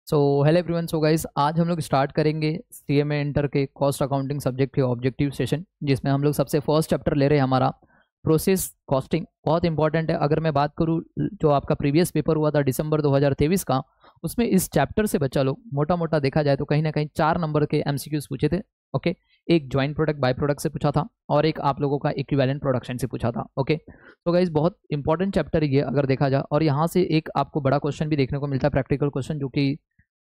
So hello everyone. So guys, आज हम लोग स्टार्ट करेंगे सीएमए इंटर के कॉस्ट अकाउंटिंग सब्जेक्ट के ऑब्जेक्टिव सेशन, जिसमें हम लोग सबसे फर्स्ट चैप्टर ले रहे हैं हमारा प्रोसेस कॉस्टिंग। बहुत इंपॉर्टेंट है। अगर मैं बात करूँ जो आपका प्रीवियस पेपर हुआ था दिसंबर 2023 का, उसमें इस चैप्टर से बच्चा लोग मोटा मोटा देखा जाए तो कहीं ना कहीं 4 नंबर के एमसीक्यूज पूछे थे। ओके, एक ज्वाइंट प्रोडक्ट बाय प्रोडक्ट से पूछा था और एक आप लोगों का इक्विवेलेंट प्रोडक्शन से पूछा था। ओके, तो गाइस बहुत इंपॉर्टेंट चैप्टर है ये अगर देखा जाए, और यहाँ से एक आपको बड़ा क्वेश्चन भी देखने को मिलता है, प्रैक्टिकल क्वेश्चन, जो कि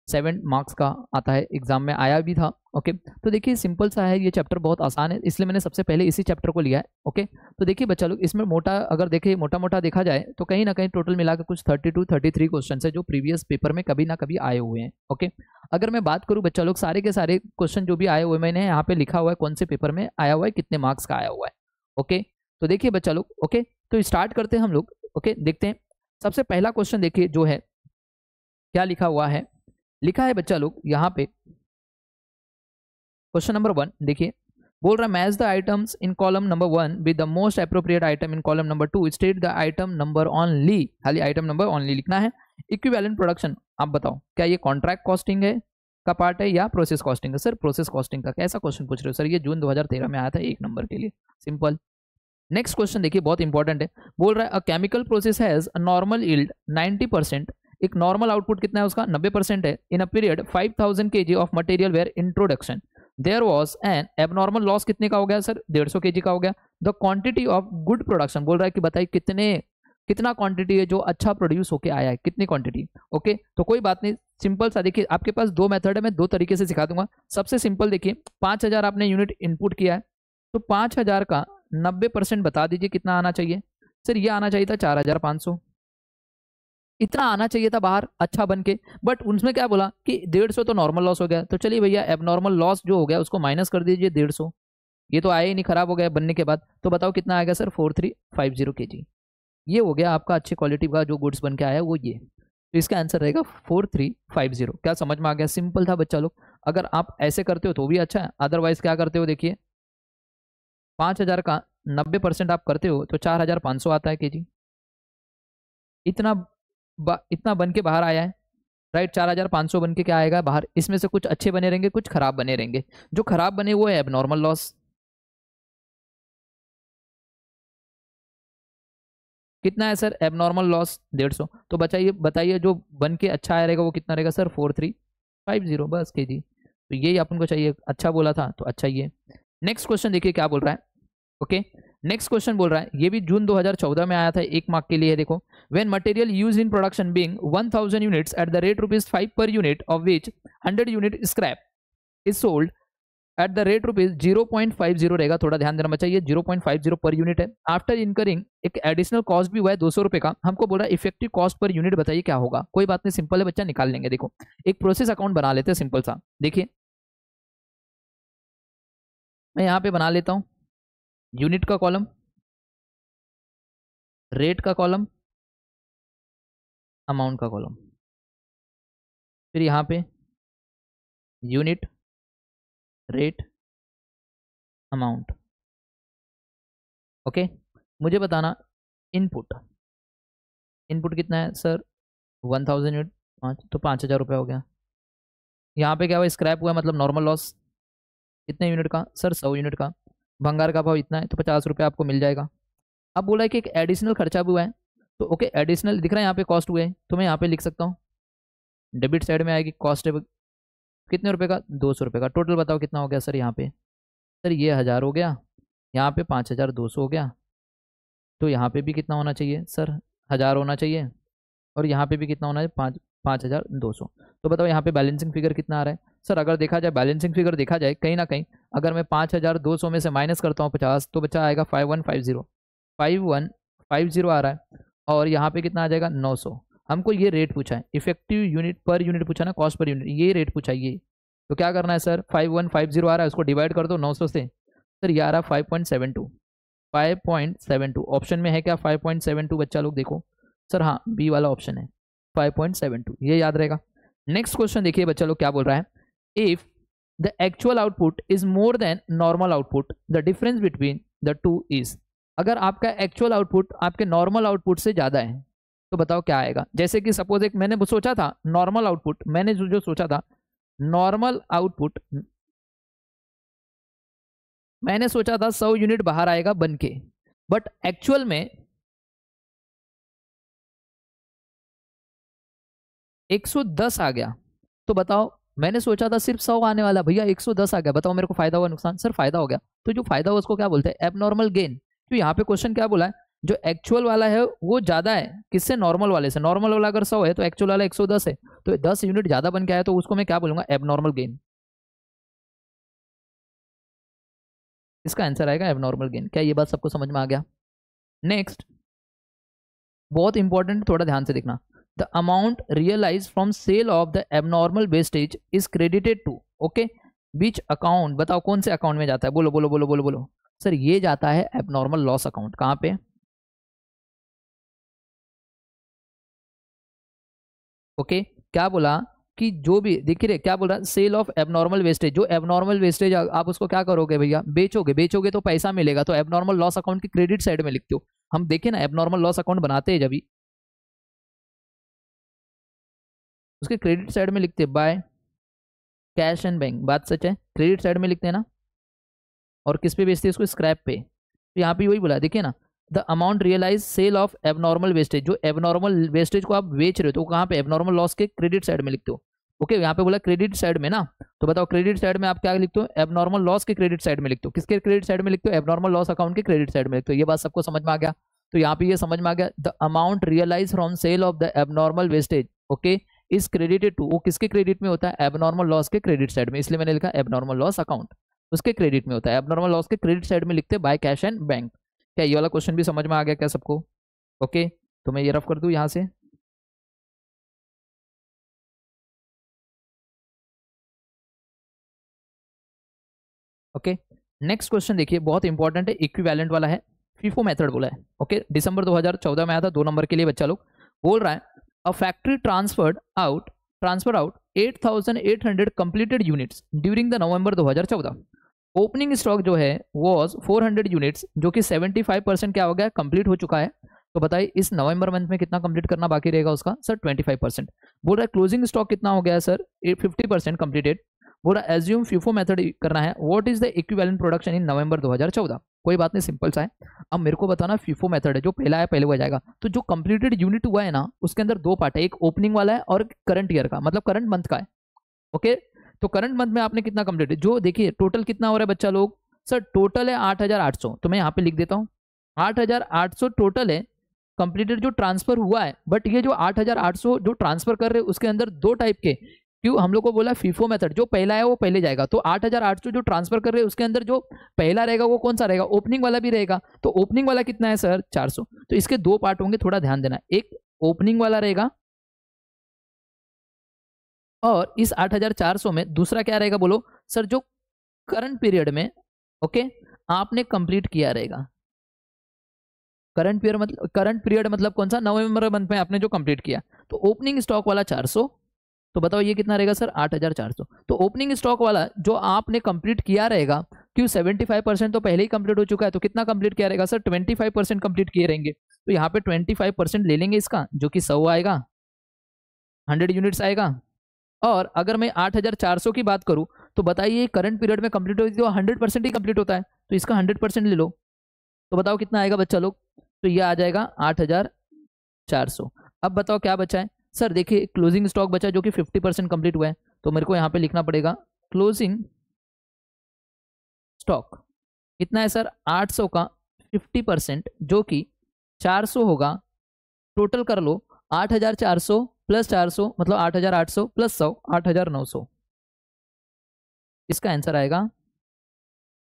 7 मार्क्स का आता है, एग्जाम में आया भी था। ओके, तो देखिए सिंपल सा है, ये चैप्टर बहुत आसान है, इसलिए मैंने सबसे पहले इसी चैप्टर को लिया है। ओके, तो देखिए बच्चा लोग, इसमें मोटा अगर देखें मोटा मोटा देखा जाए तो कहीं ना कहीं टोटल मिला के कुछ 32-33 क्वेश्चन है जो प्रीवियस पेपर में कभी ना कभी आए हुए हैं। ओके, अगर मैं बात करूँ बच्चा लोग, सारे के सारे क्वेश्चन जो भी आए हुए मैंने यहाँ पे लिखा हुआ है कौन से पेपर में आया हुआ है, कितने मार्क्स का आया हुआ है। ओके, तो देखिए बच्चा लोग, ओके तो स्टार्ट करते हैं हम लोग। ओके, देखते हैं सबसे पहला क्वेश्चन, देखिए जो है क्या लिखा हुआ है। लिखा है बच्चा लोग यहाँ पे क्वेश्चन नंबर 1, देखिए बोल रहा है match the items in column number 1 with the most appropriate item in column number 2, state the item number only, खाली आइटम नंबर ओनली लिखना है। इक्विवेलेंट प्रोडक्शन, आप बताओ क्या ये कॉन्ट्रैक्ट कॉस्टिंग है का पार्ट है या प्रोसेस कॉस्टिंग है? सर प्रोसेस कॉस्टिंग का कैसा क्वेश्चन पूछ रहे हो सर? ये जून 2013 में आया था, 1 नंबर के लिए, सिंपल। नेक्स्ट क्वेश्चन देखिए बहुत इंपॉर्टेंट है, बोल रहा है a chemical process has a normal yield 90%, एक नॉर्मल आउटपुट कितना है उसका? 90% है। In a period 5000 kg of material where introduction there was an abnormal loss, कितने का हो गया सर? 150 kg का हो गया। The quantity of good production, बोल रहा है कि बताइए कितना क्वांटिटी है जो अच्छा प्रोड्यूस होके आया है, कितनी क्वांटिटी। ओके, तो कोई बात नहीं, सिंपल सा देखिए, आपके पास 2 मेथड है, मैं 2 तरीके से सिखा दूंगा। सबसे सिंपल देखिए, 5000 आपने यूनिट इनपुट किया है, तो 5000 का 90% बता दीजिए कितना आना चाहिए। सर ये आना चाहिए था 4500, इतना आना चाहिए था बाहर अच्छा बन के, बट उसमें क्या बोला कि 150 तो नॉर्मल लॉस हो गया। तो चलिए भैया, एबनॉर्मल लॉस जो हो गया उसको माइनस कर दीजिए 150, ये तो आया ही नहीं, खराब हो गया बनने के बाद। तो बताओ कितना आएगा सर? 4350 kg। ये हो गया आपका अच्छी क्वालिटी का जो गुड्स बन के आया है वो ये। तो इसका आंसर रहेगा 4350। क्या समझ में आ गया? सिंपल था बच्चा लोग। अगर आप ऐसे करते हो तो भी अच्छा है, अदरवाइज क्या करते हो देखिए, 5000 का 90% आप करते हो तो 4500 आता है केजी। इतना इतना बन के बाहर आया है, राइट। 4500 बन के क्या आएगा बाहर? इसमें से कुछ अच्छे बने रहेंगे, कुछ खराब बने रहेंगे। जो खराब बने वो है एबनॉर्मल लॉस। कितना है सर एबनॉर्मल लॉस? 150। तो बचाइए, बताइए जो बन के अच्छा आया रहेगा वो कितना रहेगा सर? 4350 बस केजी। तो यही अपन को चाहिए, अच्छा बोला था तो अच्छा ही है। नेक्स्ट क्वेश्चन देखिए क्या बोल रहा है। ओके, नेक्स्ट क्वेश्चन बोल रहा है, ये भी जून 2014 में आया था, 1 मार्क के लिए है। देखो, when material use in production being 1000 units at the rate ₹5 per unit of which 100 unit scrap is sold at the rate ₹0.50 रहेगा, थोड़ा ध्यान देना चाहिए, 0.50 पर यूनिट है। आफ्टर इनकरिंग एक एडिशनल कॉस्ट भी हुआ है 200 रुपए का। हमको बोला इफेक्टिव कॉस्ट पर यूनिट बताइए क्या होगा। कोई बात नहीं, सिंपल है बच्चा, निकाल लेंगे। देखो एक प्रोसेस अकाउंट बना लेते हैं सिंपल सा। देखिए मैं यहाँ पे बना लेता हूँ, यूनिट का कॉलम, रेट का कॉलम, अमाउंट का कॉलम, फिर यहाँ पे यूनिट, रेट, अमाउंट। ओके, मुझे बताना इनपुट, इनपुट कितना है सर? 1000 यूनिट, 5 तो 5000 रुपये हो गया। यहाँ पे क्या हुआ? स्क्रैप हुआ, मतलब नॉर्मल लॉस। कितने यूनिट का सर? 100 यूनिट का। भंगार का भाव इतना है तो 50 रुपये आपको मिल जाएगा। अब बोला है कि एक एडिशनल खर्चा भी हुआ है, तो ओके एडिशनल दिख रहा है यहाँ पे, कॉस्ट हुए हैं, तो मैं यहाँ पे लिख सकता हूँ, डेबिट साइड में आएगी कॉस्ट। कितने रुपए का? 200 रुपये का। टोटल बताओ कितना हो गया सर यहाँ पे? सर ये 1000 हो गया, यहाँ पे 5200 हो गया, तो यहाँ पे भी कितना होना चाहिए सर? 1000 होना चाहिए, और यहाँ पे भी कितना होना है? 5200। तो बताओ यहाँ पे बैलेंसिंग फिगर कितना आ रहा है सर? अगर देखा जाए बैलेंसिंग फिगर देखा जाए कहीं ना कहीं, अगर मैं 5200 में से माइनस करता हूँ 50, तो बच्चा आएगा 5150 आ रहा है, और यहाँ पे कितना आ जाएगा? 900। हमको ये रेट पूछा है, इफेक्टिव यूनिट पर यूनिट पूछा ना, कॉस्ट पर यूनिट, ये रेट पूछा ये। तो क्या करना है सर? 5150 आ रहा है, उसको डिवाइड कर दो 900 से। सर ये आ रहा है 5.72, 5.72 ऑप्शन में है क्या? 5.72 बच्चा लोग देखो सर, हाँ बी वाला ऑप्शन है 5.72, ये याद रहेगा। नेक्स्ट क्वेश्चन देखिए बच्चा लोग क्या बोल रहा है, if the actual output is more than normal output the difference between the two is, अगर आपका एक्चुअल आउटपुट आपके नॉर्मल आउटपुट से ज़्यादा है तो बताओ क्या आएगा। जैसे कि सपोज एक मैंने सोचा था नॉर्मल आउटपुट, मैंने जो सोचा था नॉर्मल आउटपुट, मैंने सोचा था 100 यूनिट बाहर आएगा बन के, बट एक्चुअल में 110 आ गया। तो बताओ मैंने सोचा था सिर्फ 100 आने वाला, भैया 110 आ गया, बताओ मेरे को फायदा हुआ नुकसान? सर फायदा हो गया। तो जो फायदा हुआ उसको क्या बोलते हैं? Abnormal gain. तो यहाँ पे क्वेश्चन क्या बोला है, जो एक्चुअल वाला है वो ज्यादा है किससे? नॉर्मल वाले से। नॉर्मल वाला अगर 100 है तो एक्चुअल वाला 110 है, तो 10 यूनिट ज्यादा बन के आया, तो उसको मैं क्या बोलूंगा? Abnormal gain. इसका आंसर आएगा एबनॉर्मल गेन। क्या ये बात सबको समझ में आ गया? नेक्स्ट बहुत इंपॉर्टेंट, थोड़ा ध्यान से देखना। The amount realise from sale of the abnormal wastage is credited to, okay, which account? बताओ कौन से अकाउंट में जाता है? बोलो बोलो बोलो बोलो बोलो। सर ये जाता है एबनॉर्मल लॉस अकाउंट। कहां पे? ओके क्या बोला कि जो भी देखिए रे, क्या बोल रहा है? Sale of abnormal wastage. जो एबनॉर्मल वेस्टेज आप उसको क्या करोगे भैया? बेचोगे। बेचोगे तो पैसा मिलेगा, तो एबनॉर्मल लॉस अकाउंट की क्रेडिट साइड में लिखते हो। हम देखें ना एबनॉर्मल लॉस अकाउंट बनाते हैं जब भी, उसके क्रेडिट साइड में लिखते हैं बाय कैश एंड बैंक। बात सच है, क्रेडिट साइड में लिखते हैं ना। और किस पे बेचते हैं इसको? स्क्रैप पे। तो यहाँ पे वही बोला, देखिए ना, the amount realise sale of abnormal wastage. जो एबनॉर्मल वेस्टेज को आप बेच रहे हो तो कहाँ पे? एबनॉर्मल लॉस के क्रेडिट साइड में लिखते हो। ओके यहाँ पे बोला क्रेडिट साइड में ना, तो बताओ क्रेडिट साइड में आप क्या लिखते हो? एबनॉर्मल लॉस के क्रेडिट साइड में लिखते हो। किसके क्रेडिट साइड में लिखते हो? एबनॉर्मल लॉस अकाउंट के क्रेडिट साइड में लिखते हो। ये बात सबको समझ में आ गया? तो यहाँ पे ये समझ में आ गया, the amount realise from sale of the abnormal wastage, okay, is credited to. वो किसके क्रेडिट में होता है? एबनॉर्मल लॉस के क्रेडिट साइड में, इसलिए मैंने लिखा एबनॉर्मल लॉस अकाउंट, उसके क्रेडिट में होता है। एबनॉर्मल लॉस के क्रेडिट साइड में लिखते हैं बाय कैश एंड बैंक। क्या ये वाला क्वेश्चन भी समझ में आ गया क्या सबको? ओके तो मैं ये रफ कर दूं यहां से। ओके नेक्स्ट क्वेश्चन देखिए, बहुत इंपॉर्टेंट है, इक्विवेलेंट वाला है। फीफो मेथड बोला है। ओके दिसंबर 2014 में आया था, 2 नंबर के लिए बच्चा लोग। बोल रहा है a factory transfer out 8800 completed units during the November 2014। Opening stock जो है वॉज 400 यूनिट्स, जो कि 75% क्या हो गया? कंप्लीट हो चुका है। तो बताइए इस नवंबर मंथ में कितना कंप्लीट करना बाकी रहेगा उसका? सर 25%। बोल रहा है क्लोजिंग स्टॉक कितना हो गया है? Sir 50% completed. बोल रहा है एज्यूम फीफो मेथड करना है, what is the equivalent production in November 2014। कोई बात नहीं, सिंपल सा है। अब मेरे को बताना फीफो मेथड है, जो पहला है पहले वो जाएगा। तो जो कंप्लीटेड यूनिट हुआ है ना, उसके अंदर 2 पार्ट है, एक ओपनिंग वाला है और करंट ईयर का, मतलब करंट मंथ का है। ओके तो करंट मंथ में आपने कितना कंप्लीट है? जो देखिए टोटल कितना हो रहा है बच्चा लोग? सर टोटल है 8800, तो मैं यहाँ पे लिख देता हूँ 8800 टोटल है कंप्लीटेड जो ट्रांसफर हुआ है। बट ये जो 8800 जो ट्रांसफर कर रहे हैं उसके अंदर 2 टाइप के, क्यों हम लोग को बोला फीफो मेथड, जो पहला है वो पहले जाएगा। तो 8800 जो ट्रांसफर कर रहे हैं उसके अंदर जो पहला रहेगा वो कौन सा रहेगा? ओपनिंग वाला भी रहेगा। तो ओपनिंग वाला कितना है सर? 400। तो इसके 2 पार्ट होंगे, थोड़ा ध्यान देना। एक ओपनिंग वाला रहेगा और इस 8400 में दूसरा क्या रहेगा बोलो? सर जो करंट पीरियड में, ओके, आपने कंप्लीट किया रहेगा। करंट पीरियड मतलब कौन सा? नवंबर मंथ में आपने जो कंप्लीट किया। तो ओपनिंग स्टॉक वाला 400, तो बताओ ये कितना रहेगा सर? 8400। तो ओपनिंग स्टॉक वाला जो आपने कंप्लीट किया रहेगा, क्यों 75% तो पहले ही कंप्लीट हो चुका है, तो कितना कंप्लीट किया रहेगा सर? 25% कंप्लीट किए रहेंगे। तो यहाँ पे 25% ले लेंगे इसका, जो कि 100 आएगा, 100 यूनिट्स आएगा। और अगर मैं 8400 की बात करूं तो बताइए करंट पीरियड में कंप्लीट होगी तो 100% ही कंप्लीट होता है, तो इसका 100% ले लो। तो बताओ कितना आएगा बच्चा लोग? तो ये आ जाएगा 8400। अब बताओ क्या बचा है? सर देखिए क्लोजिंग स्टॉक बचा जो कि 50% कंप्लीट हुआ है, तो मेरे को यहाँ पे लिखना पड़ेगा क्लोजिंग स्टॉक कितना है सर? 800 का 50% जो कि 400 होगा। टोटल कर लो 8400 प्लस 400 मतलब 8800 प्लस 100 8900। इसका आंसर आएगा,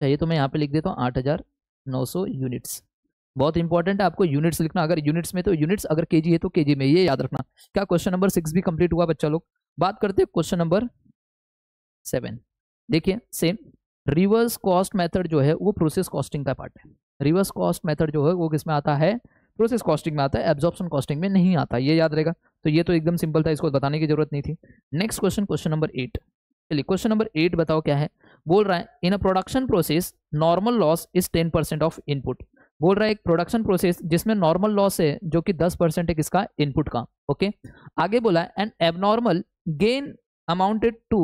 चाहिए तो मैं यहाँ पे लिख देता हूँ 8900 यूनिट्स। बहुत इंपॉर्टेंट है आपको यूनिट्स लिखना। अगर यूनिट्स में तो यूनिट्स, अगर केजी है तो केजी में, ये याद रखना। क्या क्वेश्चन नंबर 6 भी कंप्लीट हुआ बच्चा लोग? बात करते हैं क्वेश्चन नंबर 7। देखिए सेम रिवर्स कॉस्ट मेथड जो है वो प्रोसेस कॉस्टिंग का पार्ट है। रिवर्स कॉस्ट मेथड जो है वो किस में आता है? प्रोसेस कॉस्टिंग में आता है, एब्जॉर्प्शन कॉस्टिंग में नहीं आता, ये याद रहेगा। तो ये तो एकदम सिंपल था, इसको बताने की जरूरत नहीं थी। Next question, question number 8। चलिए क्वेश्चन नंबर 8 बताओ क्या है। बोल रहा है in a production process normal loss is 10% of input. बोल रहा है एक प्रोडक्शन प्रोसेस जिसमें नॉर्मल लॉस है जो कि 10% है किसका, इनपुट का। ओके, आगे बोला an abnormal gain amounted to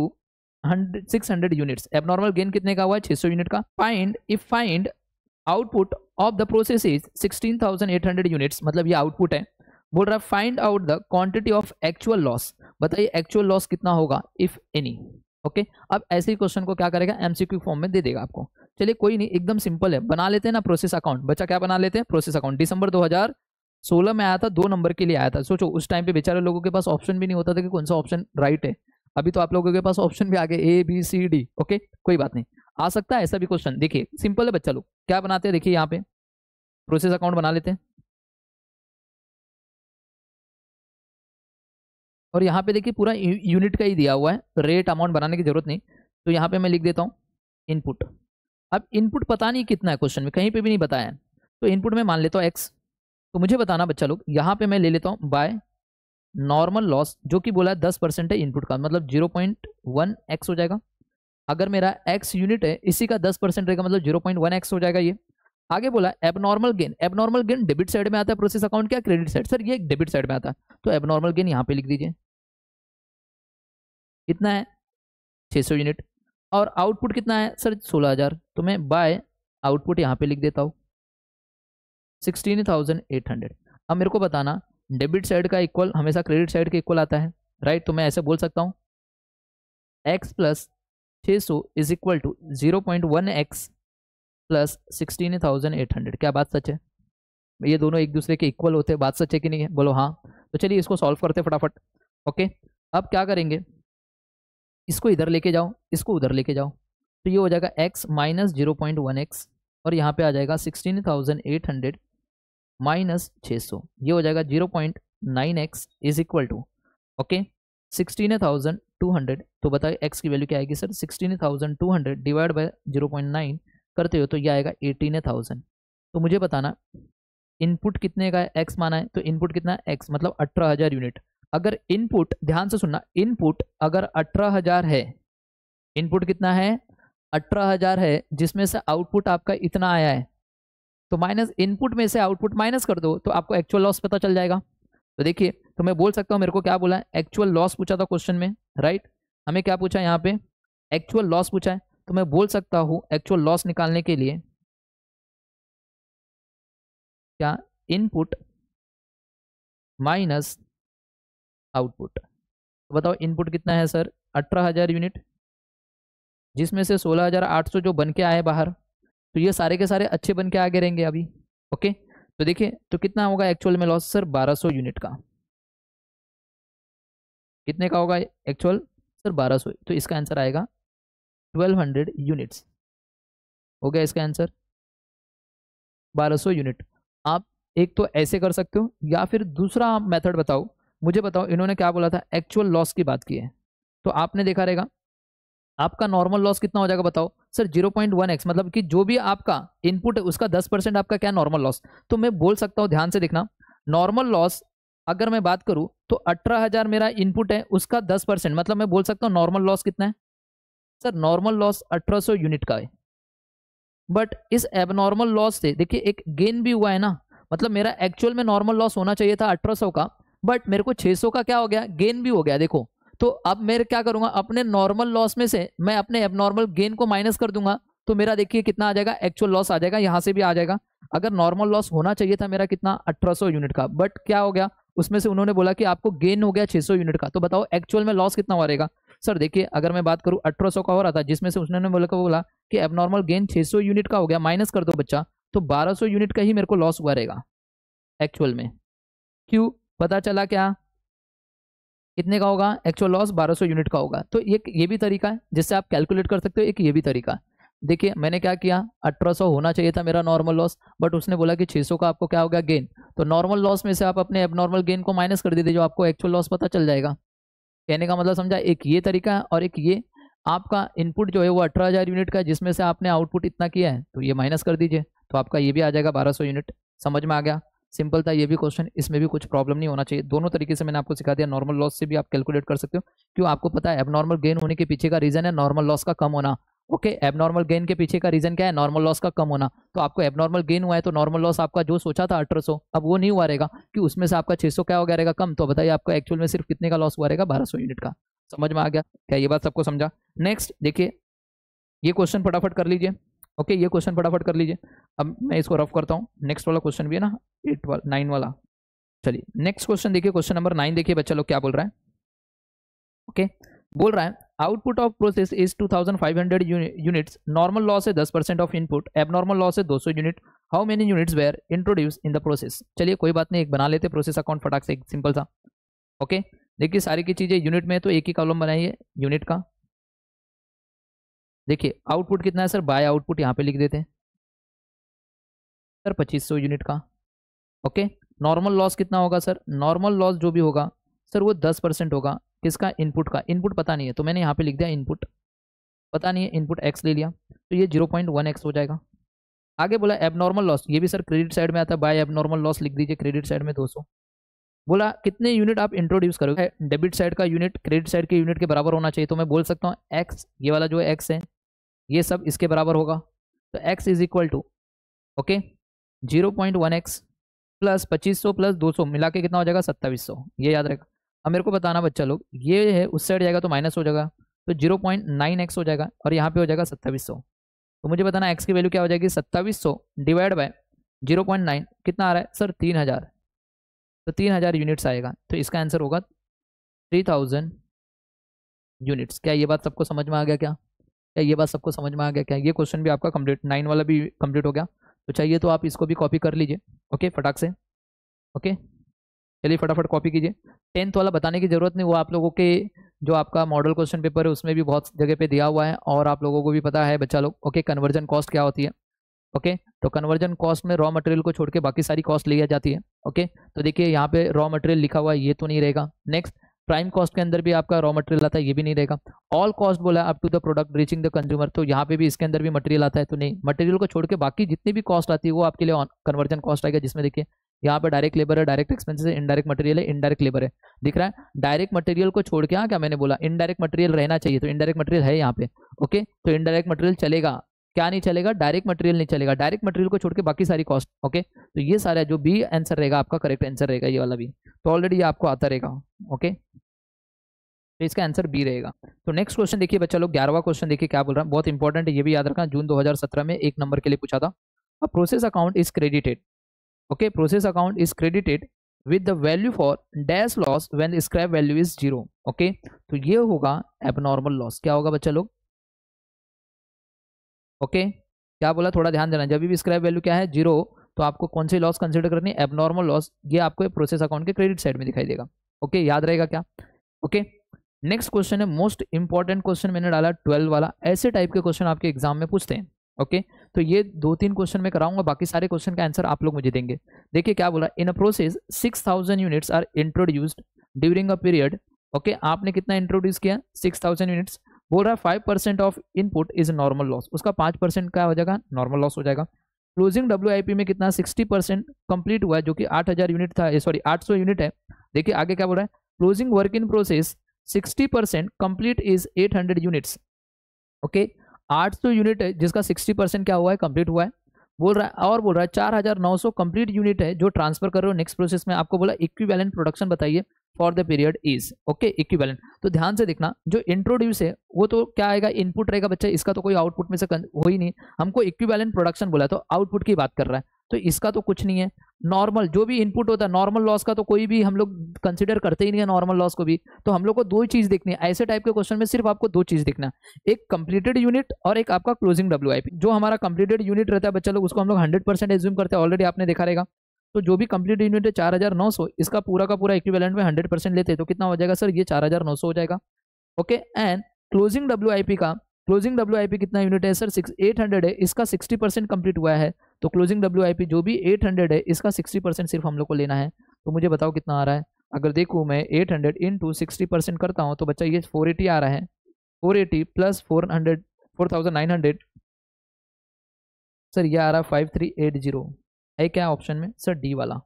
600 units. Abnormal gain कितने का हुआ है, 600 यूनिट का। Find output of the process is 16,800 units, मतलब ये आउटपुट है। बोल रहा है find out the quantity of actual loss, बताइए एक्चुअल लॉस कितना होगा इफ एनी। ओके, अब ऐसे ही क्वेश्चन को क्या करेगा, एमसीक्यू फॉर्म में दे देगा आपको। चलिए कोई नहीं, एकदम सिंपल है, बना लेते हैं ना प्रोसेस अकाउंट। बच्चा क्या बना लेते हैं, प्रोसेस अकाउंट। दिसंबर 2016 में आया था, 2 नंबर के लिए आया था। सोचो उस टाइम पे बेचारे लोगों के पास ऑप्शन भी नहीं होता था कि कौन सा ऑप्शन राइट है। अभी तो आप लोगों के पास ऑप्शन भी आ गए, ABCD। ओके, कोई बात नहीं, आ सकता है ऐसा भी क्वेश्चन। देखिए सिंपल है बच्चा लोग, क्या बनाते हैं, देखिए यहाँ पे प्रोसेस अकाउंट बना लेते हैं और यहाँ पे देखिए पूरा यूनिट का ही दिया हुआ है, रेट अमाउंट बनाने की जरूरत नहीं। तो यहाँ पे मैं लिख देता हूँ इनपुट। अब इनपुट पता नहीं कितना है, क्वेश्चन में कहीं पे भी नहीं बताया है, तो इनपुट में मान लेता हूँ x। तो मुझे बताना बच्चा लोग, यहाँ पे मैं ले लेता हूँ बाय नॉर्मल लॉस, जो कि बोला है 10% है इनपुट का, मतलब 0.1x हो जाएगा। अगर मेरा x यूनिट है, इसी का 10% रहेगा, मतलब 0.1x हो जाएगा ये। आगे बोला abnormal gain. Abnormal gain debit side में आता है प्रोसेस अकाउंट, क्या क्रेडिट साइड, सर ये डेबिट साइड में आता है। तो एबनॉर्मल गेन यहाँ पे लिख दीजिए, कितना है 600 यूनिट। और आउटपुट कितना है सर 16,000, तो मैं बाय आउटपुट यहाँ पे लिख देता हूँ 16,800। अब मेरे को बताना डेबिट साइड का इक्वल हमेशा क्रेडिट साइड के इक्वल आता है, राइट। तो मैं ऐसे बोल सकता हूँ x plus 600 is equal to 0.1x plus 16,800। क्या बात सच है, ये दोनों एक दूसरे के इक्वल होते हैं, बात सच है कि नहीं है, बोलो हाँ। तो चलिए इसको सॉल्व करते फटाफट। ओके, अब क्या करेंगे, इसको इधर लेके जाओ, इसको उधर लेके जाओ, तो ये हो जाएगा x माइनस 0.1x और यहाँ पे आ जाएगा 16,800 माइनस 600, ये हो जाएगा 0.9x is equal to okay 16,200। तो बताइए x की वैल्यू क्या आएगी सर, 16,200 डिवाइड बाय 0.9 करते हो तो ये आएगा 18,000। तो मुझे बताना इनपुट कितने का है, x माना है, तो इनपुट कितना है x मतलब 18,000 यूनिट। अगर इनपुट, ध्यान से सुनना, इनपुट अगर 18,000 है, इनपुट कितना है 18,000 है, जिसमें से आउटपुट आपका इतना आया है, तो माइनस इनपुट में से आउटपुट माइनस कर दो तो आपको एक्चुअल लॉस पता चल जाएगा। तो देखिए, तो मैं बोल सकता हूँ, मेरे को क्या बोला है, एक्चुअल लॉस पूछा था क्वेश्चन में, राइट। हमें क्या पूछा है यहाँ पे, एक्चुअल लॉस पूछा है। तो मैं बोल सकता हूँ एक्चुअल लॉस निकालने के लिए क्या, इनपुट माइनस आउटपुट। तो बताओ इनपुट कितना है सर 18,000 यूनिट, जिसमें से 16,800 जो बन के आए बाहर, तो ये सारे के सारे अच्छे बन के आगे रहेंगे अभी। ओके, तो देखिए तो कितना होगा एक्चुअल में लॉस सर 1200 यूनिट का। कितने का होगा एक्चुअल सर 1200, तो इसका आंसर आएगा 1200 यूनिट्स। हो गया इसका आंसर 1200 यूनिट। आप एक तो ऐसे कर सकते हो या फिर दूसरा मेथड बताओ, मुझे बताओ। इन्होंने क्या बोला था, एक्चुअल लॉस की बात की है, तो आपने देखा रहेगा आपका नॉर्मल लॉस कितना हो जाएगा बताओ सर 0.1x, मतलब कि जो भी आपका इनपुट है उसका 10% आपका क्या नॉर्मल लॉस। तो मैं बोल सकता हूँ, ध्यान से देखना, नॉर्मल लॉस अगर मैं बात करूँ तो 18,000 मेरा इनपुट है, उसका 10%, मतलब मैं बोल सकता हूँ नॉर्मल लॉस कितना है सर, नॉर्मल लॉस 1800 यूनिट का है। बट इस एबनॉर्मल लॉस से देखिए एक गेन भी हुआ है ना, मतलब मेरा एक्चुअल में नॉर्मल लॉस होना चाहिए था 1800 का, बट मेरे को 600 का क्या हो गया, गेन भी हो गया। देखो, तो अब मैं क्या करूंगा, अपने नॉर्मल लॉस में से मैं अपने एबनॉर्मल गेन को माइनस कर दूंगा, तो मेरा देखिए कितना आ जाएगा, एक्चुअल लॉस आ जाएगा, यहां से भी आ जाएगा। अगर नॉर्मल लॉस होना चाहिए था मेरा कितना 1800 यूनिट का, बट क्या हो गया, उसमें से उन्होंने बोला कि आपको गेन हो गया 600 यूनिट का। तो बताओ एक्चुअल में लॉस कितना हो रहेगा सर। देखिए अगर मैं बात करूं 1800 का हो रहा था, जिसमें से उसने बोला कि एबनॉर्मल गेन 600 यूनिट का हो गया, माइनस कर दो बच्चा, तो 1200 यूनिट का ही मेरे को लॉस हुआ रहेगा एक्चुअल में। क्यों, पता चला क्या, कितने का होगा एक्चुअल लॉस 1200 यूनिट का होगा। तो ये भी तरीका है जिससे आप कैलकुलेट कर सकते हो, एक ये भी तरीका है। देखिए मैंने क्या किया, 1800 होना चाहिए था मेरा नॉर्मल लॉस, बट उसने बोला कि 600 का आपको क्या हो गया गेन, तो नॉर्मल लॉस में से आप अपने एबनॉर्मल गेन को माइनस कर दीजिए, जो आपको एक्चुअल लॉस पता चल जाएगा। कहने का मतलब समझा, एक ये तरीका है और एक ये, आपका इनपुट जो है वो 18,000 यूनिट का, जिसमें से आपने आउटपुट इतना किया है, तो ये माइनस कर दीजिए, तो आपका ये भी आ जाएगा 1200 यूनिट। समझ में आ गया, सिंपल था ये भी क्वेश्चन, इसमें भी कुछ प्रॉब्लम नहीं होना चाहिए। दोनों तरीके से मैंने आपको सिखा दिया, नॉर्मल लॉस से भी आप कैलकुलेट कर सकते हो। क्यों, आपको पता है एबनॉर्मल गेन होने के पीछे का रीजन है नॉर्मल लॉस का कम होना, ओके, एबनॉर्मल गेन के पीछे का रीजन क्या है? नॉर्मल लॉस का कम होना। तो आपको एबनॉर्मल गेन हुआ है तो नॉर्मल लॉस आपका जो सोचा था 1800, अब वो नहीं हुआ रहेगा कि उसमें से आपका 600 क्या हो गया रहेगा कम। तो बताइए आपका एक्चुअल में सिर्फ कितने का लॉस हुआ रहेगा? 1200 यूनिट का। समझ में आ गया क्या? ये बात सबको समझा? नेक्स्ट देखिए, ये क्वेश्चन फटाफट कर लीजिए। ओके, ये क्वेश्चन फटाफट कर लीजिए। अब मैं इसको रफ करता हूँ। नेक्स्ट वाला क्वेश्चन भी है ना, 9 वाला। चलिए नेक्स्ट क्वेश्चन देखिए, क्वेश्चन नंबर 9 देखिए बच्चा लोग क्या बोल रहा है। ओके, बोल रहा है output of process is 2500 units, normal loss है 10% ऑफ इनपुट, एबनॉर्मल लॉस है 200 unit, how many units were introduce in the process. चलिए कोई बात नहीं, एक बना लेते प्रोसेस अकाउंट फटाक से, एक सिंपल सा। ओके, देखिए सारी की चीजें यूनिट में, तो एक ही कॉलम बनाइए यूनिट का। देखिए आउटपुट कितना है सर? बाय आउटपुट यहाँ पे लिख देते हैं सर 2500 यूनिट का। ओके, नॉर्मल लॉस कितना होगा सर? नॉर्मल लॉस जो भी होगा सर वो 10% होगा। किसका? इनपुट का। इनपुट पता नहीं है तो मैंने यहाँ पे लिख दिया इनपुट, पता नहीं है, इनपुट एक्स ले लिया, तो ये 0.1x हो जाएगा। आगे बोला एबनॉर्मल लॉस, ये भी सर क्रेडिट साइड में आता है, बाय एबनॉर्मल लॉस लिख दीजिए क्रेडिट साइड में 200। बोला कितने यूनिट आप इंट्रोड्यूस करोगे? डेबिट साइड का यूनिट क्रेडिट साइड के यूनिट के बराबर होना चाहिए, तो मैं बोल सकता हूँ एक्स, ये वाला जो एक्स है ये सब इसके बराबर होगा, तो x is equal to okay 0.1x plus 2500 plus 200 मिला के कितना हो जाएगा? 2700। ये याद रखा। अब मेरे को बताना बच्चा लोग, ये है उस साइड जाएगा तो माइनस हो जाएगा, तो 0.9x हो जाएगा और यहाँ पे हो जाएगा 2700। तो मुझे बताना x की वैल्यू क्या हो जाएगी? 2700 डिवाइड बाय 0.9 कितना आ रहा है सर? 3000। तो 3000 यूनिट्स आएगा, तो इसका आंसर होगा 3000 यूनिट्स। क्या ये बात सबको समझ में आ गया? क्या ये बात सबको समझ में आ गया? क्या ये क्वेश्चन भी आपका कंप्लीट, 9 वाला भी कंप्लीट हो गया। तो चाहिए तो आप इसको भी कॉपी कर लीजिए। ओके फटाक से। ओके चलिए फटाफट कॉपी कीजिए। 10th वाला बताने की जरूरत नहीं, वो आप लोगों के जो आपका मॉडल क्वेश्चन पेपर है उसमें भी बहुत जगह पे दिया हुआ है और आप लोगों को भी पता है बच्चा लोग। ओके, कन्वर्जन कॉस्ट क्या होती है? ओके, तो कन्वर्जन कॉस्ट में रॉ मटेरियल को छोड़ के बाकी सारी कॉस्ट ली जाती है। ओके, तो देखिए यहाँ पे रॉ मटेरियल लिखा हुआ है, ये तो नहीं रहेगा। नेक्स्ट, प्राइम कॉस्ट के अंदर भी आपका रॉ मटेरियल आता है, ये भी नहीं रहेगा। ऑल कॉस्ट बोला up to the product reaching the consumer, तो यहाँ पे भी इसके अंदर भी मटेरियल आता है, तो नहीं। मटेरियल को छोड़ के बाकी जितनी भी कॉस्ट आती है वो आपके लिए कन्वर्जन कॉस्ट आएगा, जिसमें देखिए यहाँ पे डायरेक्ट लेबर है, डायरेक्ट एक्सपेंसेस है, इनडायरेक्ट मटेरियल है, इनडायरेक्ट लेबर है, दिख रहा है। डायरेक्ट मटेरियल को छोड़ के, हाँ क्या मैंने बोला, इनडायरेक्ट मटेरियल रहना चाहिए, तो इनडायरेक्ट मटेरियल है यहाँ पे। ओके, तो इनडायरेक्ट मटेरियल चलेगा, क्या नहीं चलेगा? डायरेक्ट मटेरियल नहीं चलेगा। डायरेक्ट मटेरियल को छोड़ के बाकी सारी कॉस्ट। ओके, तो ये सारा जो बी आंसर रहेगा आपका करेक्ट आंसर रहेगा, ये वाला भी, तो ऑलरेडी ये आपको आता रहेगा। ओके, तो इसका आंसर बी रहेगा। तो नेक्स्ट क्वेश्चन देखिए बच्चा लोग, 11वां क्वेश्चन देखिए क्या बोल रहा है, बहुत इंपॉर्टेंट है, ये भी याद रखना, जून 2017 में 1 नंबर के लिए पूछा था। A process account is credited, okay, process account is credited with the value for dash loss when scrap value is 0। Okay, तो ये होगा एबनॉर्मल लॉस। क्या होगा बच्चा लोग? ओके, क्या बोला? थोड़ा ध्यान देना, जब भी स्क्रैप वैल्यू क्या है? 0, तो आपको कौन सी लॉस कंसिडर करनी है? Abnormal loss. ये आपको प्रोसेस अकाउंट के क्रेडिट साइड में दिखाई देगा। ओके, याद रहेगा क्या? ओके, नेक्स्ट क्वेश्चन है मोस्ट इंपॉर्टेंट क्वेश्चन, मैंने डाला 12 वाला। ऐसे टाइप के क्वेश्चन आपके एग्जाम में पूछते हैं। ओके, तो ये 2-3 क्वेश्चन मैं कराऊंगा, बाकी सारे क्वेश्चन का आंसर आप लोग मुझे देंगे। देखिए क्या बोला, in a process 6000 units are introduced during a period. Okay, आपने कितना इंट्रोड्यूस किया? 6000 यूनिट्स। बोल रहा है 5% of input is normal loss, उसका 5% का हो जाएगा नॉर्मल लॉस हो जाएगा। क्लोजिंग WIP में कितना? 60% कंप्लीट हुआ है, जो कि 8000 यूनिट था, सॉरी 800 यूनिट है। देखिए आगे क्या बोल रहा है, closing work in process 60% complete is 800 units. Okay, 800 unit है जिसका 60% क्या हुआ है? कंप्लीट हुआ है। बोल रहा है, और बोल रहा है 4900 कंप्लीट यूनिट है जो ट्रांसफर कर रहे हो नेक्स्ट प्रोसेस में। आपको बोला इक्विवेलेंट प्रोडक्शन बताइए for the period is. Okay, equivalent, तो ध्यान से देखना, जो इंट्रोड्यूस है वो तो क्या आएगा? इनपुट रहेगा बच्चा, इसका तो कोई आउटपुट में से हो ही नहीं। हमको इक्विवेलेंट प्रोडक्शन बोला तो आउटपुट की बात कर रहा है, तो इसका तो कुछ नहीं है। नॉर्मल जो भी इनपुट होता है, नॉर्मल लॉस का तो कोई भी हम लोग कंसिडर करते ही नहीं है नॉर्मल लॉस को भी। तो हम लोग को 2 चीज देखनी है ऐसे टाइप के क्वेश्चन में, सिर्फ आपको 2 चीज देखना है, एक कंप्लीटेड यूनिट और एक आपका क्लोजिंग WIP। जो हमारा कंप्लीटेड यूनिट रहता है बच्चा लोग, उसको हम लोग 100% एज्यूम करते हैं, ऑलरेडी आपने देखा रहेगा। तो जो भी कंप्लीट यूनिट है 4900, इसका पूरा का पूरा इक्विवेलेंट में 100% लेते हैं, तो कितना हो जाएगा सर? ये 4900 हो जाएगा। ओके, एंड क्लोजिंग WIP कितना यूनिट है सर? 800 है, इसका 60% कंप्लीट हुआ है, तो क्लोजिंग WIP जो भी 800 है इसका 60% सिर्फ हम लोग को लेना है। तो मुझे बताओ कितना आ रहा है? अगर देखूँ मैं 800 इंटू 60% करता हूँ तो बच्चा ये 480 आ रहा है। 480 प्लस 4900 सर, ये आ रहा है 5380 है क्या ऑप्शन में सर? डी वाला,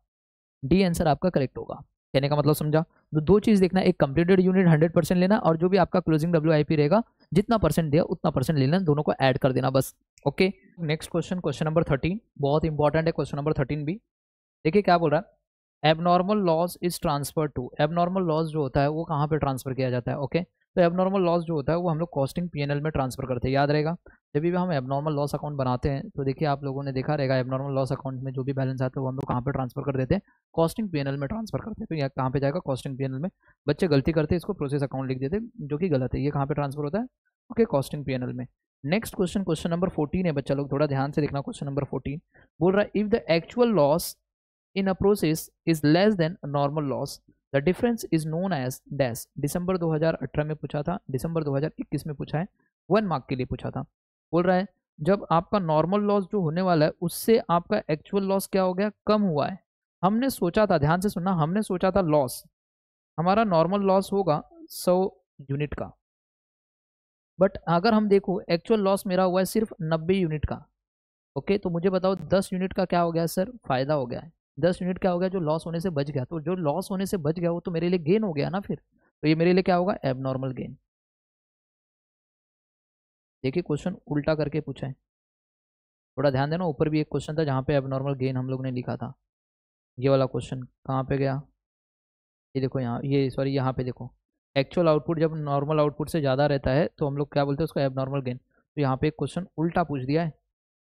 डी आंसर आपका करेक्ट होगा। कहने का मतलब समझा? तो 2 चीज देखना, एक कंप्लीटेड यूनिट 100% लेना और जो भी आपका क्लोजिंग WIP रहेगा जितना परसेंट दिया उतना परसेंट ले लेना, दोनों को ऐड कर देना बस। Okay, next question, question number 13, बहुत इंपॉर्टेंट है क्वेश्चन नंबर 13 भी। देखिए क्या बोल रहा है, abnormal loss is transfer to. Abnormal loss जो होता है वो कहाँ पे ट्रांसफर किया जाता है? ओके, तो एबनॉर्मल लॉस जो होता है वो हम लोग कॉस्टिंग पीएनएल में ट्रांसफर करते हैं, याद रहेगा। जब भी हम एबनॉर्मल लॉस अकाउंट बनाते हैं तो देखिए आप लोगों ने देखा रहेगा, एबनॉर्मल लॉस अकाउंट में जो भी बैलेंस आता है वो हम लोग कहाँ पे ट्रांसफर कर देते हैं? कॉस्टिंग पीएनएल में ट्रांसफर करते हैं। तो यह कहाँ पे जाएगा? कॉस्टिंग पीएनएल में। बच्चे गलती करते हैं, इसको प्रोसेस अकाउंट लिख देते हैं, जो कि गलत है। ये कहाँ पे ट्रांसफर होता है? ओके, कॉस्टिंग पीएनएल में। नेक्स्ट क्वेश्चन, क्वेश्चन नंबर 14 है बच्चा लोग, थोड़ा ध्यान से देखना। क्वेश्चन नंबर 14 बोल रहा है, if the actual loss in a process is less than a normal loss, the difference is known as dash। दिसंबर 2018 में पूछा था, दिसंबर 2021 में पूछा है, 1 मार्क के लिए पूछा था। बोल रहा है जब आपका नॉर्मल लॉस जो होने वाला है उससे आपका एक्चुअल लॉस क्या हो गया? कम हुआ है। हमने सोचा था, ध्यान से सुनना, हमने सोचा था लॉस हमारा नॉर्मल लॉस होगा 100 यूनिट का, बट अगर हम देखो एक्चुअल लॉस मेरा हुआ है सिर्फ 90 यूनिट का। ओके, तो मुझे बताओ 10 यूनिट का क्या हो गया सर? फायदा हो गया है। 10 यूनिट क्या हो गया? जो लॉस होने से बच गया। तो जो लॉस होने से बच गया वो तो मेरे लिए गेन हो गया ना फिर। तो ये मेरे लिए क्या होगा? Abnormal gain. देखिए क्वेश्चन उल्टा करके पूछा है, थोड़ा ध्यान देना। ऊपर भी एक क्वेश्चन था जहाँ पे एबनॉर्मल गेन हम लोग ने लिखा था। ये वाला क्वेश्चन कहाँ पे गया? ये देखो यहाँ, ये सॉरी यहाँ पे देखो, एक्चुअल आउटपुट जब नॉर्मल आउटपुट से ज़्यादा रहता है तो हम लोग क्या बोलते हैं? उसको एबनॉर्मल गेन। तो यहाँ पे एक क्वेश्चन उल्टा पूछ दिया है।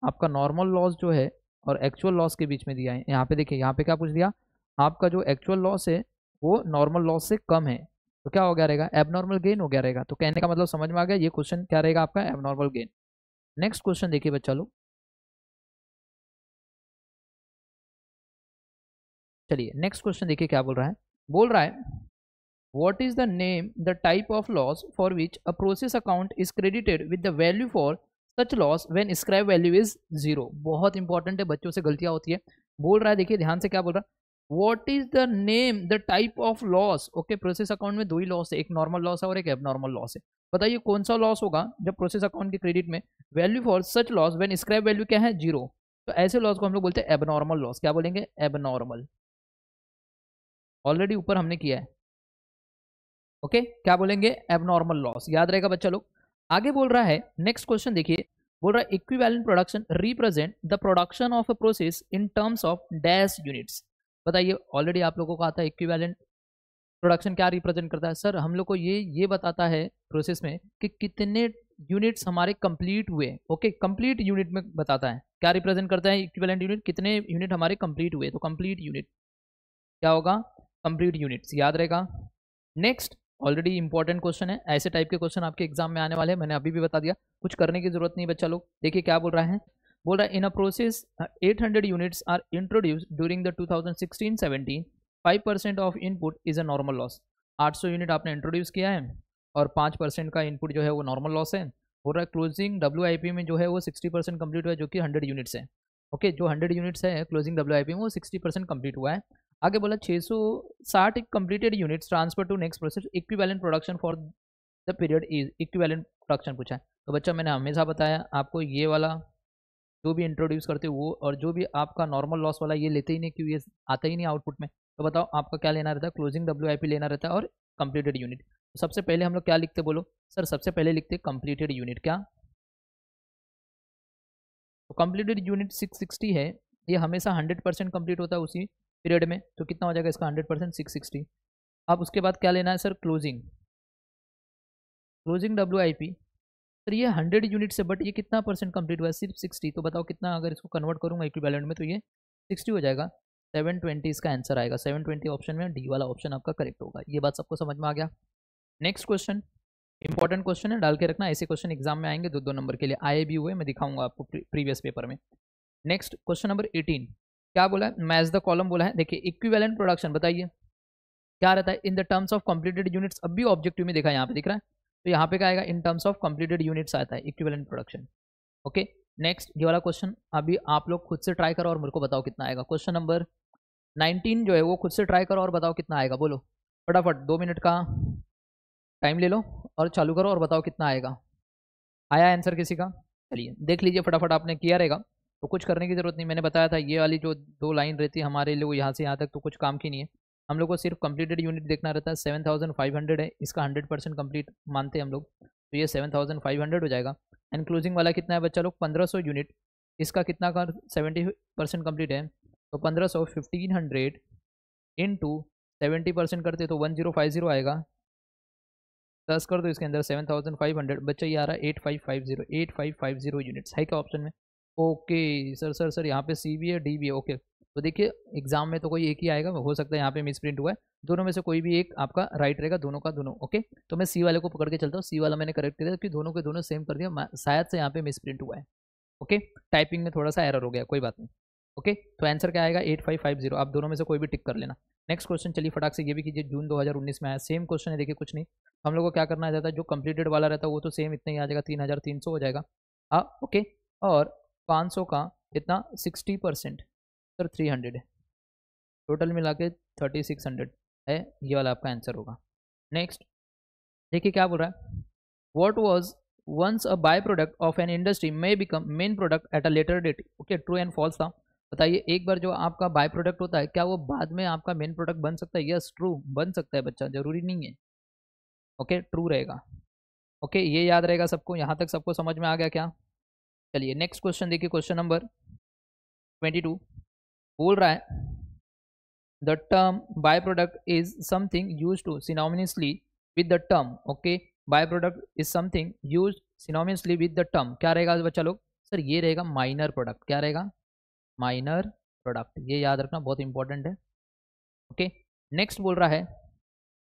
आपका नॉर्मल लॉस जो है और एक्चुअल लॉस के बीच में दिया है। यहाँ पे देखिए, यहाँ पे क्या पूछ दिया? आपका जो एक्चुअल लॉस है वो नॉर्मल लॉस से कम है, तो क्या हो गया रहेगा? एबनॉर्मल गेन हो गया रहेगा। तो कहने का मतलब समझ में आ गया, ये क्वेश्चन क्या रहेगा आपका? Abnormal gain. नेक्स्ट क्वेश्चन देखिए बच्चा लोग, चलिए नेक्स्ट क्वेश्चन देखिए क्या बोल रहा है। बोल रहा है what is the name the type of loss for which a process account is credited with the value for such loss when scrap value is 0। बहुत इंपॉर्टेंट है, बच्चों से गलतियां होती है। बोल रहा है, देखिए ध्यान से क्या बोल रहा है, what is the name the type of loss। Okay, process account में दो ही लॉस है, एक नॉर्मल लॉस है और एक एबनॉर्मल लॉस है। बताइए कौन सा लॉस होगा जब प्रोसेस अकाउंट के क्रेडिट में value for such loss when scrap value क्या है? 0। तो ऐसे लॉस को हम लोग बोलते हैं एबनॉर्मल लॉस। क्या बोलेंगे? एबनॉर्मल। ऑलरेडी ऊपर हमने किया है। ओके, क्या बोलेंगे? Abnormal loss. याद रहेगा बच्चा लोग। आगे बोल रहा है, नेक्स्ट क्वेश्चन देखिए, बोल रहा है equivalent production represent the production of a process in terms of dash units. बताइए, ऑलरेडी आप लोगों को आता है इक्विवेलेंट प्रोडक्शन क्या रिप्रेजेंट करता है? सर हम लोग को ये बताता है प्रोसेस में कि कितने यूनिट्स हमारे कंप्लीट हुए। ओके, कंप्लीट यूनिट में बताता है। क्या रिप्रेजेंट करता है इक्विवेलेंट यूनिट? कितने यूनिट हमारे कंप्लीट हुए। तो कंप्लीट यूनिट क्या होगा? Complete units. याद रहेगा। नेक्स्ट, ऑलरेडी इंपॉर्टेंट क्वेश्चन है, ऐसे टाइप के क्वेश्चन आपके एग्जाम में आने वाले हैं, मैंने अभी भी बता दिया, कुछ करने की जरूरत नहीं बच्चा लोग। देखिए क्या बोल रहा है, बोल रहा है in a process 800 units are introduced during the 2016-17, 5% of input is a normal loss. 800 unit आपने इंट्रोड्यूस किया है और 5% का इनपुट जो है वो नॉर्मल लॉस है। बोल रहा है क्लोजिंग WIP में जो है वो 60% कंप्लीट हुआ है, जो कि 100 यूनिट्स है। ओके, जो 100 यूनिट्स है क्लोजिंग WIP में वो 60% कंप्लीट हुआ है। आगे बोला 660 completed units transfer to next process, equivalent production for the period is. Equivalent production पूछा है। तो बच्चा मैंने हमेशा बताया आपको, ये वाला जो भी इंट्रोड्यूस करते हो वो, और जो भी आपका नॉर्मल लॉस वाला ये लेते ही नहीं, क्योंकि ये आता ही नहीं आउटपुट में। तो बताओ आपका क्या लेना रहता है? क्लोजिंग WIP लेना रहता है और कंप्लीटेड यूनिट। तो सबसे पहले हम लोग क्या लिखते, बोलो सर? सबसे पहले लिखते कंप्लीटेड यूनिट। क्या? तो कंप्लीटेड यूनिट 660 है, ये हमेशा 100% कंप्लीट होता है उसी पीरियड में। तो कितना हो जाएगा इसका? 100%, 660। अब उसके बाद क्या लेना है sir? Closing, closing WIP। Sir ये 100 यूनिट से, बट ये कितना परसेंट कंप्लीट हुआ है? सिर्फ 60। तो बताओ कितना, अगर इसको कन्वर्ट करूंगा इक्विवेलेंट में तो ये 60 हो जाएगा। 720 इसका आंसर आएगा। 720 ऑप्शन में डी वाला ऑप्शन आपका करेक्ट होगा। ये बात सबको समझ में आ गया। नेक्स्ट क्वेश्चन, इंपॉर्टेंट क्वेश्चन है, डाल के रखना। ऐसे क्वेश्चन एग्जाम में आएंगे, 2-2 नंबर के लिए आए भी हुए, मैं दिखाऊंगा आपको प्रीवियस पेपर में। नेक्स्ट क्वेश्चन नंबर 18 क्या बोला है? मैच द कॉलम बोला है। देखिए इक्विवेलेंट प्रोडक्शन बताइए क्या रहता है? In the terms of completed units. अब भी ऑब्जेक्टिव में देखा, यहाँ पे दिख रहा है, तो यहाँ पे क्या आएगा? In terms of completed units आता है इक्विवेलेंट प्रोडक्शन। ओके, नेक्स्ट ये वाला क्वेश्चन अभी आप लोग खुद से ट्राई करो और मेरे को बताओ कितना आएगा। क्वेश्चन नंबर 19 जो है वो खुद से ट्राई करो और बताओ कितना आएगा। बोलो फटाफट, 2 मिनट का टाइम ले लो और चालू करो और बताओ कितना आएगा। आया आंसर किसी का? चलिए देख लीजिए फटाफट, आपने किया रहेगा तो कुछ करने की जरूरत नहीं। मैंने बताया था ये वाली जो 2 लाइन रहती है हमारे लिए, वो यहाँ से यहाँ तक तो कुछ काम की नहीं है। हम लोग को सिर्फ कंप्लीटेड यूनिट देखना रहता है। 7500 है, इसका 100% कंप्लीट मानते हैं हम लोग। तो ये 7500 हो जाएगा। एंड क्लोजिंग वाला कितना है बच्चा लोग 1500 यूनिट, इसका कितना का 70% कंप्लीट है, तो 1500 1500 इंटू 70% करते तो 1050 आएगा, 10 कर दो इसके अंदर 7500, बच्चा ये आ रहा है 8550 यूनिट्स है क्या ऑप्शन में? ओके सर यहाँ पे सी भी है डी भी है। ओके तो देखिए एग्जाम में तो कोई एक ही आएगा, हो सकता है यहाँ पे मिस प्रिंट हुआ है, दोनों में से कोई भी एक आपका राइट रहेगा, दोनों का दोनों। ओके तो मैं सी वाले को पकड़ के चलता हूँ, सी वाला मैंने करेक्ट किया कि दोनों के दोनों सेम कर दिया, शायद से यहाँ पे मिस प्रिंट हुआ है। ओके टाइपिंग में थोड़ा सा एरर हो गया, कोई बात नहीं। ओके तो आंसर क्या आएगा 8550, आप दोनों में से कोई भी टिक कर लेना। नेक्स्ट क्वेश्चन चलिए फटाक से ये भी कीजिए, जून 2019 में आया, सेम क्वेश्चन है, देखिए कुछ नहीं, हम लोग को क्या करना रहता है, जो कंप्लीटेड वाला रहता है वो तो सेम इतना ही आ जाएगा, 3300 हो जाएगा। ओके और 500 का इतना 60% सर 300 है, टोटल मिला के 3600 है, ये वाला आपका आंसर होगा। नेक्स्ट देखिए क्या बोल रहा है, what was once a by product of an industry may become main product at a later date. Okay true and false था, बताइए एक बार जो आपका बाय प्रोडक्ट होता है क्या वो बाद में आपका मेन प्रोडक्ट बन सकता है? यस ट्रू बन सकता है बच्चा, जरूरी नहीं है। ओके ट्रू रहेगा। ओके ये याद रहेगा सबको, यहाँ तक सबको समझ में आ गया क्या? चलिए नेक्स्ट क्वेश्चन देखिए, क्वेश्चन नंबर 22 बोल रहा है the term by product is something use to synonymously with the term. Okay by product is something use synonymously with the term, क्या रहेगा बच्चा लोग? सर ये रहेगा माइनर प्रोडक्ट, क्या रहेगा? माइनर प्रोडक्ट, ये याद रखना बहुत इंपॉर्टेंट है। ओके नेक्स्ट बोल रहा है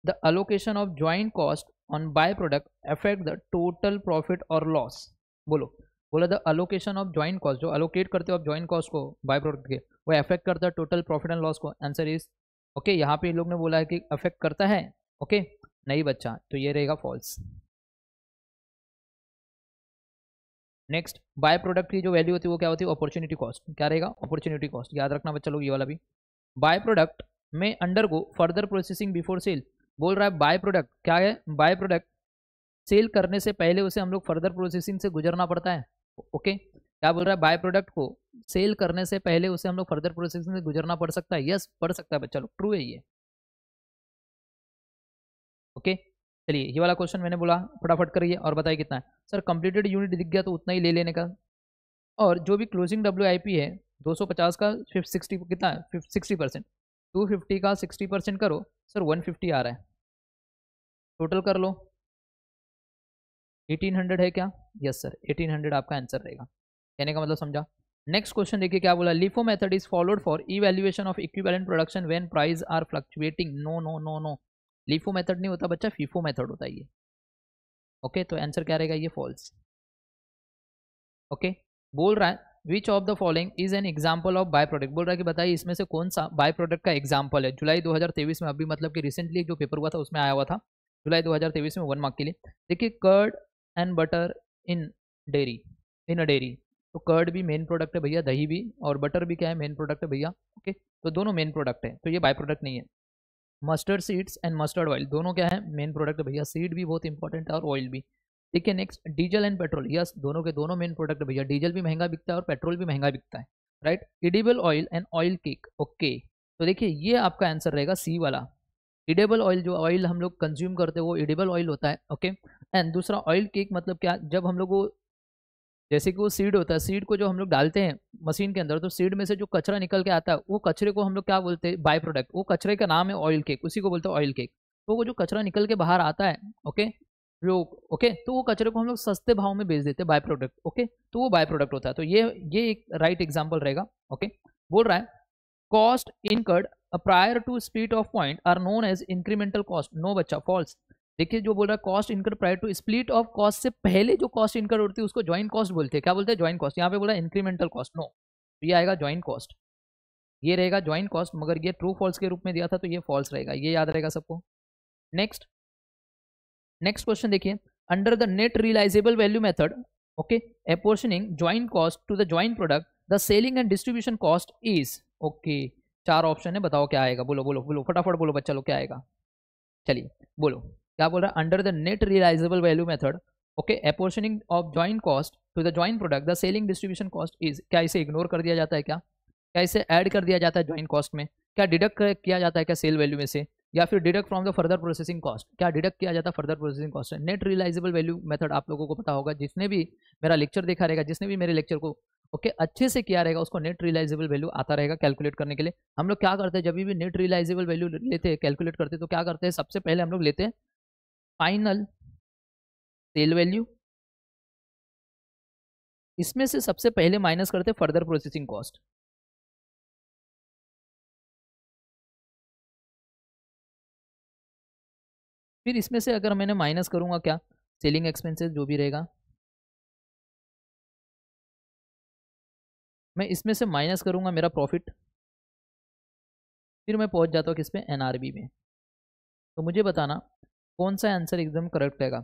the allocation of joint cost on by product affect the total profit और लॉस। बोलो बोला the allocation of joint cost, जो अलोकेट करते हो आप ज्वाइंट कॉस्ट को बाय प्रोडक्ट के, वो अफेक्ट करता है टोटल प्रॉफिट एंड लॉस को। आंसर इज ओके यहाँ पे लोग ने बोला है कि अफेक्ट करता है। ओके नहीं बच्चा, तो ये रहेगा फॉल्स। नेक्स्ट बाय प्रोडक्ट की जो वैल्यू होती है वो क्या होती है? अपॉर्चुनिटी कॉस्ट, क्या रहेगा? अपॉर्चुनिटी कॉस्ट, याद रखना बच्चा लोग ये वाला भी। बाय प्रोडक्ट में undergo further processing before sale, बोल रहा है बाय प्रोडक्ट क्या है? बाय प्रोडक्ट सेल करने से पहले उसे हम लोग फर्दर प्रोसेसिंग से गुजरना पड़ता है। ओके क्या बोल रहा है? बाय प्रोडक्ट को सेल करने से पहले उसे हम लोग फर्दर प्रोसेसिंग से गुजरना पड़ सकता है। यस पड़ सकता है बच्चा लोग, ट्रू है ये। ओके चलिए ये वाला क्वेश्चन मैंने बोला फटाफट करिए और बताइए कितना है। सर कंप्लीटेड यूनिट दिख गया तो उतना ही ले लेने का, और जो भी क्लोजिंग WIP है 250 का 60 कितना है? 60%, 250 का 60% करो सर 150 आ रहा है, टोटल कर लो 1800 है क्या? यस सर 1800 आपका आंसर रहेगा, कहने का मतलब समझा। नेक्स्ट क्वेश्चन देखिए क्या बोला, LIFO method is followed for evaluation of equivalent production when price are fluctuating. No no no no, LIFO method नहीं होता बच्चा, फीफो मेथड होता है ये। ओके तो आंसर क्या रहेगा? ये फॉल्स। ओके बोल रहा है which of the following is an example of by product, बोल रहा है कि बताइए इसमें से कौन सा बाय प्रोडक्ट का एग्जाम्पल है। जुलाई 2023 में, अभी मतलब कि रिसेंटली जो पेपर हुआ था उसमें आया हुआ था, जुलाई 2023 में 1 मार्क के लिए। देखिए curd and butter in dairy, in a dairy, तो कर्ड भी मेन प्रोडक्ट है भैया, दही भी, और बटर भी क्या है? मेन प्रोडक्ट है भैया। ओके तो दोनों मेन प्रोडक्ट है, तो ये बाय प्रोडक्ट नहीं है। Mustard seeds and mustard oil दोनों क्या है? मेन प्रोडक्ट है भैया, सीड भी बहुत इंपॉर्टेंट है और ऑयल भी। ठीक है next diesel and petrol, yes दोनों के दोनों मेन प्रोडक्ट है भैया, डीजल भी महंगा बिकता है और पेट्रोल भी महंगा बिकता है, right. Edible oil and oil cake, okay तो देखिए ये आपका आंसर रहेगा सी वाला। एडिबल ऑयल, जो ऑयल हम लोग कंज्यूम करते हैं वो एडिबल ऑयल होता है। ओके एंड दूसरा ऑयल केक मतलब क्या? जब हम लोग वो, जैसे कि वो सीड होता है, सीड को जो हम लोग डालते हैं मशीन के अंदर, तो सीड में से जो कचरा निकल के आता है वो कचरे को हम लोग क्या बोलते हैं? By product. वो कचरे का नाम है ऑयल केक, उसी को बोलते हैं ऑयल केक। तो वो जो कचरा निकल के बाहर आता है, ओके जो ओके तो वो कचरे को हम लोग सस्ते भाव में बेच देते हैं, बाय प्रोडक्ट। ओके तो वो बाय प्रोडक्ट होता है, तो ये एक राइट एग्जाम्पल रहेगा। ओके बोल रहा है cost incurred prior to split off point are known as incremental cost. No बच्चा फॉल्स। देखिए जो बोल रहा है cost incurred prior to split off cost से पहले जो कॉस्ट इनकर्ड होती है उसको ज्वाइंट कॉस्ट बोलते हैं। क्या बोलते हैं? Joint cost. यहाँ पे बोला इंक्रीमेंटल कॉस्ट, नो तो ये आएगा ज्वाइंट कॉस्ट, ये रहेगा ज्वाइंट कॉस्ट, मगर ये ट्रू फॉल्स के रूप में दिया था तो ये फॉल्स रहेगा, ये याद रहेगा सबको। नेक्स्ट क्वेश्चन देखिए, under the net realisable value method, okay apportioning joint cost to the joint product the selling and distribution cost is. Okay 4 option है, बताओ क्या आएगा? बोलो बोलो बोलो फटाफट बोलो बच्चा लोग, क्या आएगा? चलिए बोलो क्या बोल रहा है? Under the net realisable value method, okay apportioning of joint cost to the joint product the selling distribution cost is. क्या इसे इग्नोर कर दिया जाता है? क्या इसे ऐड कर दिया जाता है ज्वाइंट कॉस्ट में? क्या डिडक्ट किया जाता है क्या सेल वैल्यू में से? या फिर deduct from the further processing cost, क्या डिडक्ट किया जाता है फर्दर प्रोसेसिंग कॉस्ट है। नेट रियलाइजेबल वैल्यू मेथड आप लोगों को पता होगा, जिसने भी मेरा लेक्चर देखा रहेगा, जिसने भी मेरे लेक्चर को ओके अच्छे से किया रहेगा, उसको नेट रियलाइजेबल वैल्यू आता रहेगा कैलकुलेट करने के लिए। हम लोग क्या करते हैं, जब भी नेट रियलाइजेबल वैल्यू लेते हैं कैलकुलेट करते हैं, तो क्या करते हैं, सबसे पहले हम लोग लेते हैं फाइनल सेल वैल्यू, इसमें से सबसे पहले माइनस करते हैं फर्दर प्रोसेसिंग कॉस्ट। फिर इसमें से अगर मैंने माइनस करूंगा क्या, सेलिंग एक्सपेंसेस जो भी रहेगा, मैं इसमें से माइनस करूंगा मेरा प्रॉफिट, फिर मैं पहुंच जाता हूँ किस पे, एनआरबी में। तो मुझे बताना कौन सा आंसर एकदम करेक्ट रहेगा।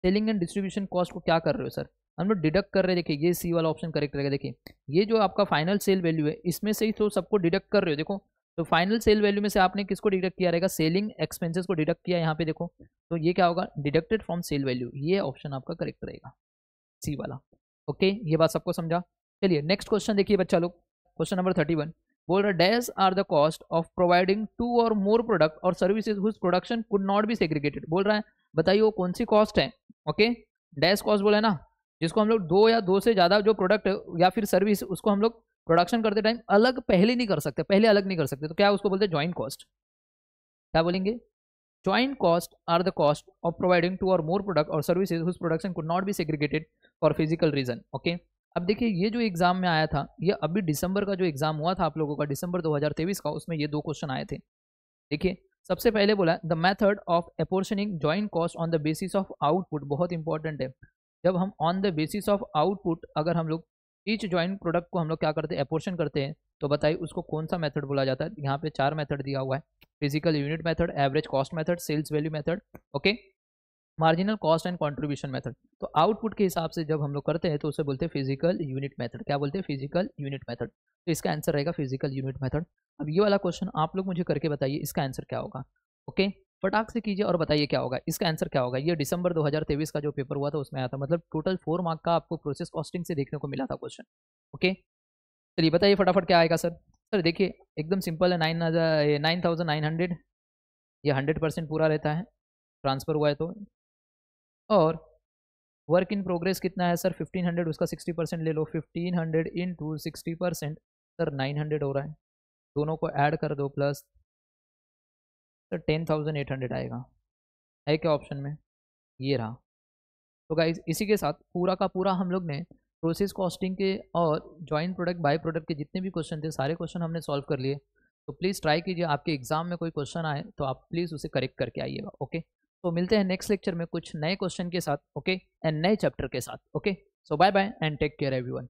सेलिंग एंड डिस्ट्रीब्यूशन कॉस्ट को क्या कर रहे हो सर, हम लोग डिडक्ट कर रहे हैं। देखिए ये सी वाला ऑप्शन करेक्ट रहेगा। देखिए ये जो आपका फाइनल सेल वैल्यू है, इसमें से ही तो सबको डिडक्ट कर रहे हो। देखो तो फाइनल सेल वैल्यू में से आपने किसको डिडक्ट किया रहेगा, सेलिंग एक्सपेंसेस को डिडक्ट किया यहाँ पे। देखो तो ये क्या होगा, डिडक्टेड फ्रॉम सेल वैल्यू, ये ऑप्शन आपका करेक्ट रहेगा, सी वाला। ओके ये बात सबको समझा। चलिए नेक्स्ट क्वेश्चन देखिए बच्चा लोग, क्वेश्चन नंबर 31 बोल रहा है dash are the cost of providing 2 or more product or services whose production could not be segregated. बोल रहा है बताइए वो कौन सी कॉस्ट है। ओके डैश कॉस्ट बोला है ना, जिसको हम लोग 2 या 2 से ज़्यादा जो प्रोडक्ट या फिर सर्विस, उसको हम लोग प्रोडक्शन करते टाइम अलग पहले नहीं कर सकते, पहले अलग नहीं कर सकते, तो क्या उसको बोलते हैं जॉइंट कॉस्ट। क्या बोलेंगे, joint cost are the cost of providing 2 or more product or services whose production could not be segregated for physical reason। okay? अब देखिए ये जो एग्जाम में आया था, ये अभी दिसंबर का जो एग्जाम हुआ था आप लोगों का, दिसंबर 2023 का, उसमें ये 2 क्वेश्चन आए थे। देखिए सबसे पहले बोला the method of apportioning joint cost on the basis of output, बहुत इंपॉर्टेंट है। जब हम on the basis of output अगर हम लोग ईच जॉइंट प्रोडक्ट को हम लोग क्या करते हैं, अपोर्शन करते हैं, तो बताइए उसको कौन सा मेथड बोला जाता है। यहाँ पे 4 मेथड दिया हुआ है, physical unit method, average cost method, sales value method, okay, marginal cost and contribution method. तो आउटपुट के हिसाब से जब हम लोग करते हैं तो उसे बोलते हैं फिजिकल यूनिट मेथड। क्या बोलते हैं, फिजिकल यूनिट मेथड। तो इसका आंसर रहेगा फिजिकल यूनिट मेथड। अब ये वाला क्वेश्चन आप लोग मुझे करके बताइए इसका आंसर क्या होगा। ओके फटाक से कीजिए और बताइए क्या होगा, इसका आंसर क्या होगा। ये दिसंबर 2023 का जो पेपर हुआ था उसमें आया था, मतलब टोटल 4 मार्क का आपको प्रोसेस कॉस्टिंग से देखने को मिला था क्वेश्चन। ओके चलिए बताइए फटाफट क्या आएगा सर। सर देखिए एकदम सिंपल है, 9,900, ये 100% पूरा रहता है, ट्रांसफ़र हुआ है तो। और वर्क इन प्रोग्रेस कितना है सर, 1500, उसका 60% ले लो, 1500 इंटू 60% सर 900 हो रहा है, दोनों को ऐड कर दो प्लस सर 10,800 आएगा। है क्या ऑप्शन में, ये रहा। तो गाइज इसी के साथ पूरा का पूरा हम लोग ने प्रोसेस कॉस्टिंग के और जॉइंट प्रोडक्ट बाय प्रोडक्ट के जितने भी क्वेश्चन थे सारे क्वेश्चन हमने सॉल्व कर लिए। तो प्लीज़ ट्राई कीजिए, आपके एग्जाम में कोई क्वेश्चन आए तो आप प्लीज़ उसे करेक्ट करके आइएगा। ओके तो मिलते हैं नेक्स्ट लेक्चर में कुछ नए क्वेश्चन के साथ, ओके, एंड नए चैप्टर के साथ। Okay so bye bye and take care everyone.